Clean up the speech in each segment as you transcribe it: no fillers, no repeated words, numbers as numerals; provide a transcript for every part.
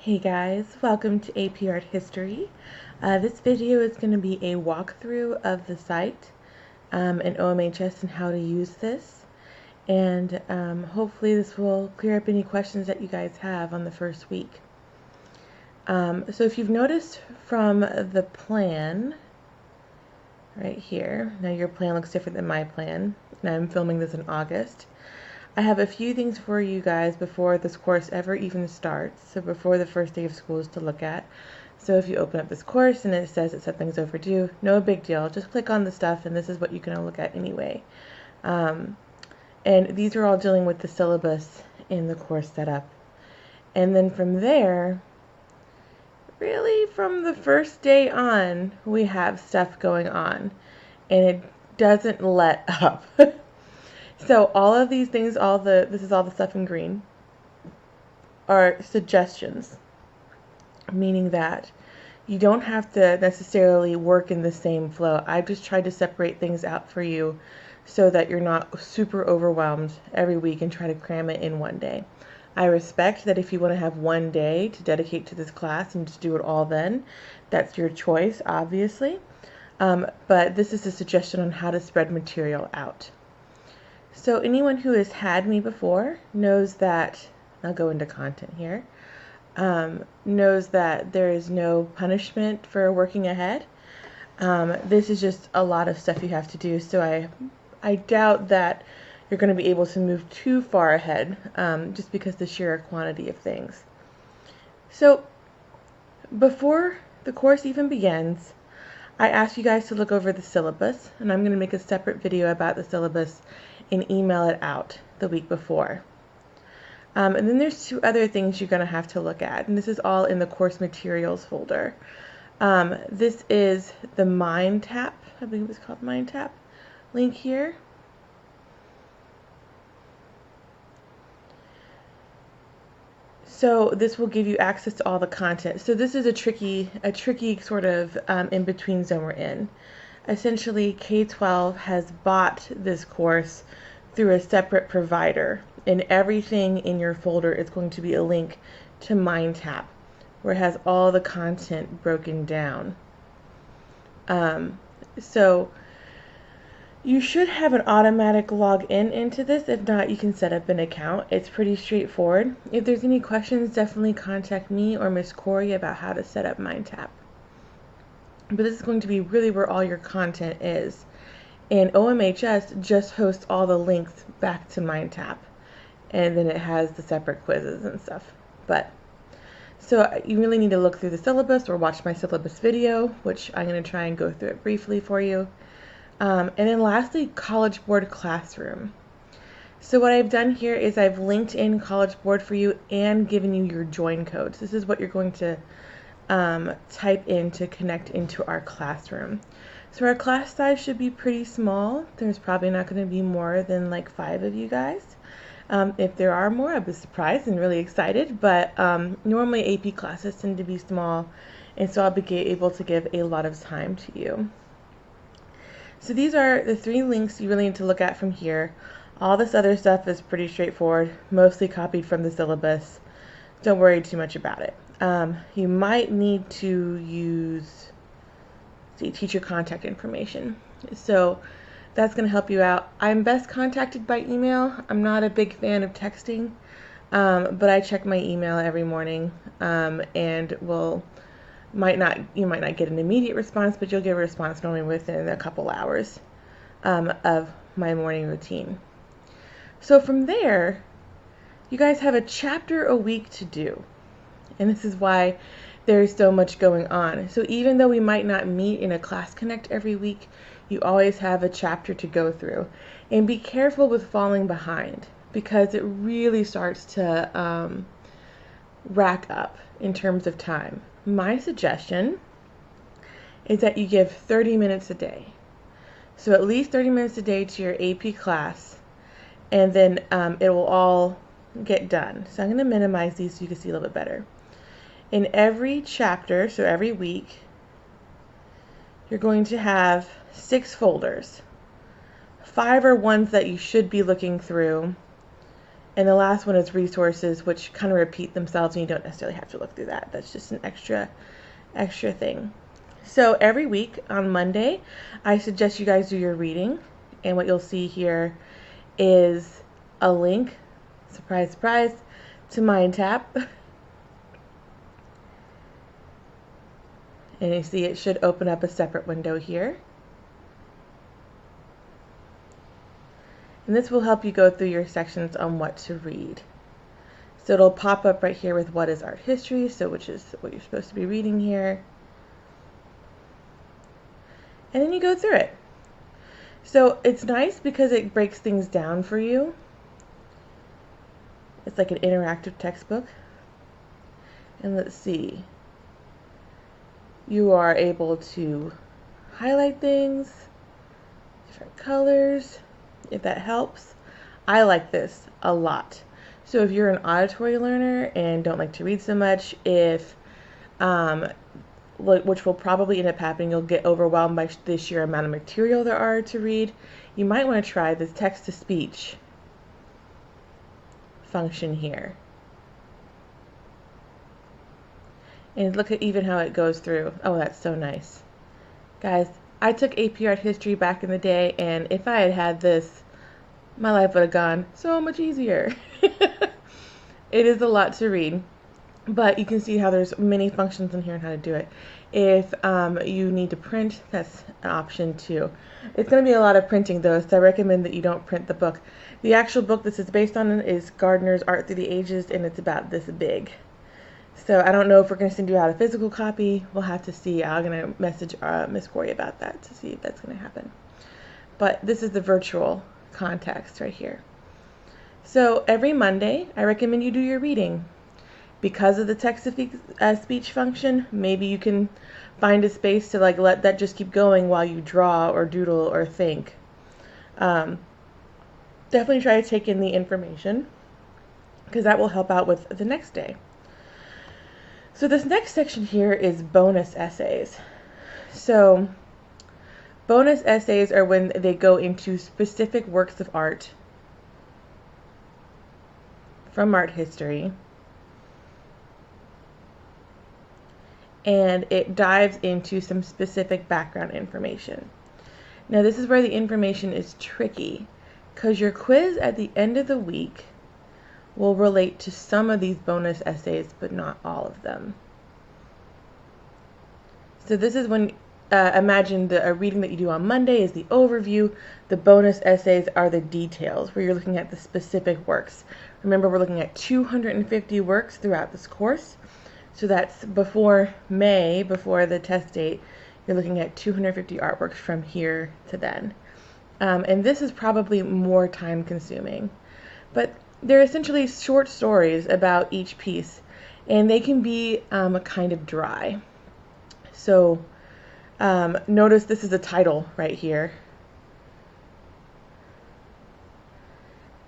Hey guys, welcome to AP Art History. This video is going to be a walkthrough of the site in OMHS and how to use this. And hopefully this will clear up any questions that you guys have on the first week. So if you've noticed from the plan right here, now your plan looks different than my plan, and I'm filming this in August. I have a few things for you guys before this course ever even starts, so before the first day of school is to look at. So if you open up this course and it says that something's overdue, no big deal. Just click on the stuff and this is what you're going to look at anyway. And these are all dealing with the syllabus in the course setup. And then from there, really from the first day on, we have stuff going on. And it doesn't let up. So all of these things, this is all the stuff in green, are suggestions, meaning that you don't have to necessarily work in the same flow. I've just tried to separate things out for you so that you're not super overwhelmed every week and try to cram it in one day. I respect that if you want to have one day to dedicate to this class and just do it all then, that's your choice, obviously. But this is a suggestion on how to spread material out. So anyone who has had me before knows that, I'll go into content here, knows that there is no punishment for working ahead. This is just a lot of stuff you have to do, so I doubt that you're going to be able to move too far ahead, just because the sheer quantity of things. So before the course even begins, I ask you guys to look over the syllabus, and I'm going to make a separate video about the syllabus and email it out the week before. And then there's two other things you're going to have to look at, and this is all in the course materials folder. This is the Mind Tap, I believe it's called Mind Tap, link here. So this will give you access to all the content. So this is a tricky sort of in-between zone we're in. Essentially, K-12 has bought this course through a separate provider, and everything in your folder is going to be a link to MindTap, where it has all the content broken down. So you should have an automatic login into this. If not, you can set up an account. It's pretty straightforward. If there's any questions, definitely contact me or Miss Corey about how to set up MindTap. But this is going to be really where all your content is. And OMHS just hosts all the links back to MindTap. And then it has the separate quizzes and stuff. So you really need to look through the syllabus or watch my syllabus video, which I'm going to try and go through it briefly for you. And then lastly, College Board Classroom. So what I've done here is I've linked in College Board for you and given you your join codes. This is what you're going to type in to connect into our classroom. So our class size should be pretty small. There's probably not going to be more than like 5 of you guys. If there are more, I'll be surprised and really excited, but normally AP classes tend to be small, and so I'll be able to give a lot of time to you. So these are the 3 links you really need to look at from here. All this other stuff is pretty straightforward, mostly copied from the syllabus. Don't worry too much about it. You might need to use teacher contact information. So that's going to help you out. I'm best contacted by email. I'm not a big fan of texting, but I check my email every morning, and you might not get an immediate response, but you'll get a response normally within a couple hours of my morning routine. So from there, you guys have a chapter a week to do. And this is why there's so much going on. So even though we might not meet in a class connect every week, you always have a chapter to go through. And be careful with falling behind, because it really starts to rack up in terms of time. My suggestion is that you give 30 minutes a day. So at least 30 minutes a day to your AP class, and then it will all get done. So I'm going to minimize these so you can see a little bit better. In every chapter, so every week, you're going to have 6 folders. 5 are ones that you should be looking through, And the last one is resources, which kind of repeat themselves and you don't necessarily have to look through that. That's just an extra thing. So every week on Monday, I suggest you guys do your reading. And what you'll see here is a link, surprise, surprise, to MindTap. And you see it should open up a separate window here. And this will help you go through your sections on what to read. So it'll pop up right here with what is art history, so which is what you're supposed to be reading here. And then you go through it. So it's nice because it breaks things down for you. It's like an interactive textbook. And let's see. You are able to highlight things, different colors, if that helps. I like this a lot. So if you're an auditory learner and don't like to read so much, which will probably end up happening, you'll get overwhelmed by the sheer amount of material there are to read, you might want to try this text-to-speech function here. And look at even how it goes through. Oh, that's so nice. Guys, I took AP Art History back in the day, and if I had had this, my life would have gone so much easier. It is a lot to read, but you can see how there's many functions in here and how to do it. If you need to print, that's an option too. It's going to be a lot of printing though, so I recommend that you don't print the book. The actual book this is based on is Gardner's Art Through the Ages, and it's about this big. So I don't know if we're going to send you out a physical copy. We'll have to see. I'm going to message Miss Corey about that to see if that's going to happen. But this is the virtual context right here. So every Monday, I recommend you do your reading. Because of the text-to-speech function, maybe you can find a space to like let that just keep going while you draw or doodle or think. Definitely try to take in the information because that will help out with the next day. So this next section here is bonus essays. So bonus essays are when they go into specific works of art from art history, and it dives into some specific background information. Now this is where the information is tricky, because your quiz at the end of the week will relate to some of these bonus essays, but not all of them. So this is when, imagine a reading that you do on Monday is the overview. The bonus essays are the details, where you're looking at the specific works. Remember, we're looking at 250 works throughout this course. So that's before May, before the test date, you're looking at 250 artworks from here to then. And this is probably more time consuming. But they're essentially short stories about each piece, and they can be kind of dry. So notice this is a title right here.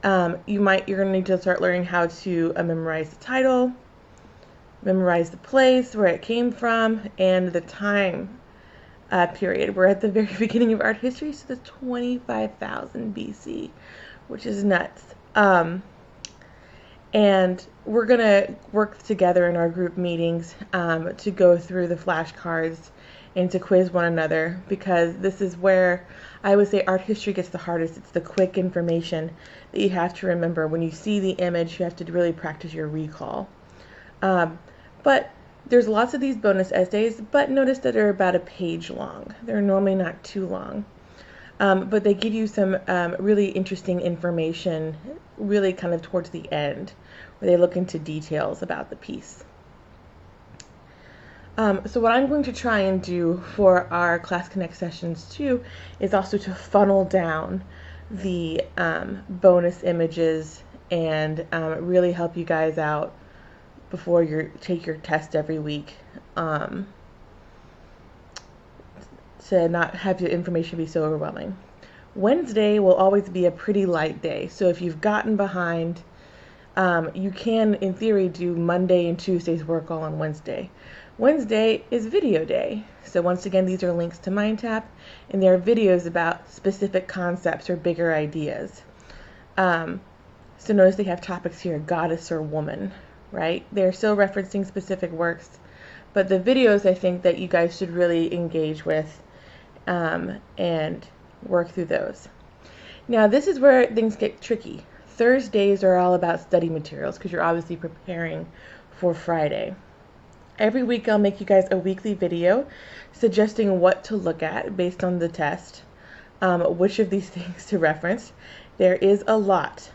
You're going to need to start learning how to memorize the title, memorize the place, where it came from, and the time period. We're at the very beginning of art history, so that's 25,000 BC, which is nuts. And we're going to work together in our group meetings to go through the flashcards and to quiz one another, because this is where I would say art history gets the hardest. It's the quick information that you have to remember. When you see the image, you have to really practice your recall. But there's lots of these bonus essays, but notice that they're about a page long. They're normally not too long. But they give you some really interesting information really kind of towards the end, where they look into details about the piece. So what I'm going to try and do for our Class Connect sessions too is also to funnel down the bonus images and really help you guys out before you take your test every week, to not have your information be so overwhelming. Wednesday will always be a pretty light day, so if you've gotten behind, you can, in theory, do Monday and Tuesday's work all on Wednesday. Wednesday is video day, so once again, these are links to MindTap, and there are videos about specific concepts or bigger ideas. So notice they have topics here, goddess or woman, right? They're still referencing specific works, but the videos I think that you guys should really engage with and work through those. Now this is where things get tricky. Thursdays are all about study materials because you're obviously preparing for Friday. Every week I'll make you guys a weekly video suggesting what to look at based on the test, which of these things to reference. There is a lot.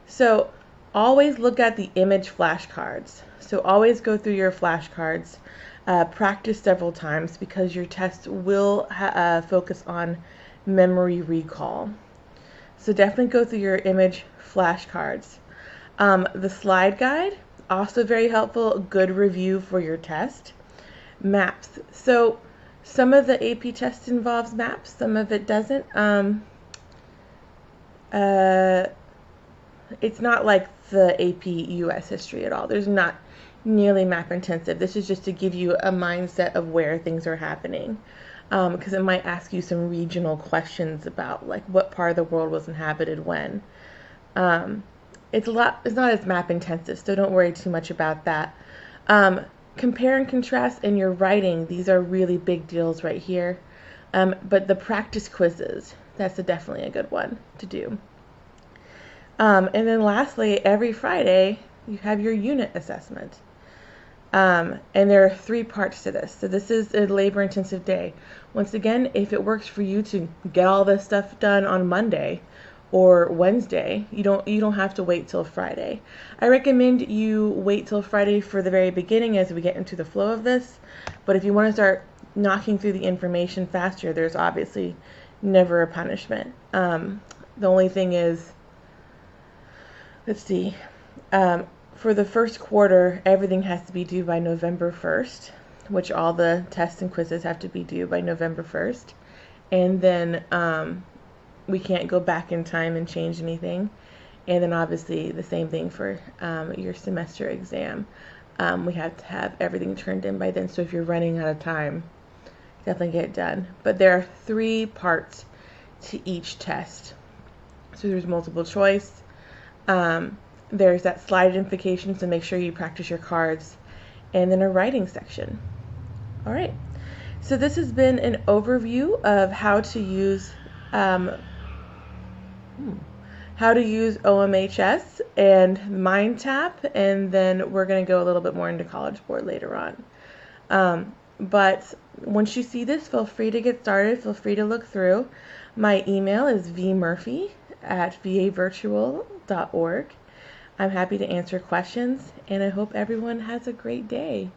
So always look at the image flashcards. So always go through your flashcards, practice several times because your test will focus on memory recall. So definitely go through your image flashcards. The slide guide, also very helpful, good review for your test. Maps. So some of the AP test involves maps, some of it doesn't. It's not like the AP US history at all. There's not nearly map intensive. This is just to give you a mindset of where things are happening. Because it might ask you some regional questions about like what part of the world was inhabited when. It's not as map intensive, so don't worry too much about that. Compare and contrast in your writing. These are really big deals right here. But the practice quizzes, that's definitely a good one to do. And then lastly, every Friday, you have your unit assessment. And there are 3 parts to this. So this is a labor-intensive day. Once again, if it works for you to get all this stuff done on Monday or Wednesday, you don't have to wait till Friday. I recommend you wait till Friday for the very beginning as we get into the flow of this. But if you want to start knocking through the information faster, there's obviously never a punishment. The only thing is, let's see, for the first quarter, everything has to be due by November 1st, which all the tests and quizzes have to be due by November 1st. And then we can't go back in time and change anything. And then obviously the same thing for your semester exam. We have to have everything turned in by then. So if you're running out of time, definitely get it done. But there are 3 parts to each test. So there's multiple choice. There's that slide identification, so make sure you practice your cards, and then a writing section. All right, so this has been an overview of how to use OMHS and MindTap, and then we're going to go a little bit more into College Board later on. But once you see this, feel free to get started. Feel free to look through. My email is vmurphy@vavirtual.org. I'm happy to answer questions, and I hope everyone has a great day.